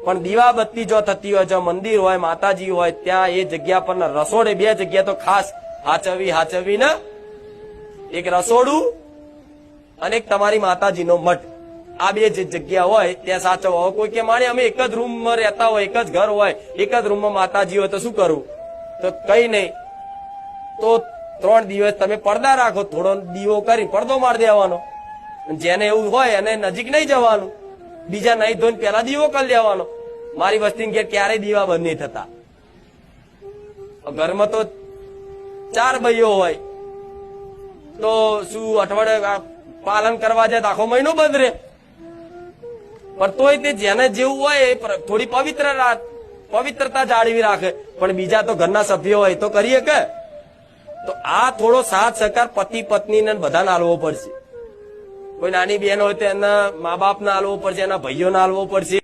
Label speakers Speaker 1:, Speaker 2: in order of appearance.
Speaker 1: પણ દીવાબત્તી જો થતી હોય, જો મંદિર હોય, માતાજી હોય, ત્યાં એ જગ્યા પર રસોડે બે જગ્યા તો ખાસ હાચવી ને, એક રસોડું અને એક તમારી માતાજીનો મઠ. આ બે જે જગ્યા હોય ત્યાં સાચવવા. કોઈ કે માણે અમે એક જ રૂમમાં રહેતા હોય, એક જ ઘર હોય, એક જ રૂમમાં માતાજી હોય તો શું કરવું? તો કઈ નહીં, તો 3 દિવસ તમે પડદા રાખો, થોડો દીવો કરી પડદો મારી દેવાનો. જેને એવું હોય એને નજીક નહીં જવાનું, બીજા નહીં ધોઈને પેલા દીવો કરી લેવાનો. મારી વસ્તી ઘેર ક્યારેય દીવા બંધ નહીં થતા. ઘરમાં તો 4 ભાઈઓ હોય તો શું અઠવાડિયે પાલન કરવા જાય તો આખો મહિનો બંધ રહે. પણ તોય તે જેને જેવું હોય એ થોડી પવિત્રતા જાળવી રાખે. પણ બીજા તો ઘરના સભ્યો હોય તો કરીએ કે? તો આ થોડો સાથ સહકાર પતિ પત્નીને બધાને આલવો પડશે. કોઈ નાની બહેન હોય તો એના મા બાપને આલવો પડશે, એના ભાઈઓને આલવો પડશે.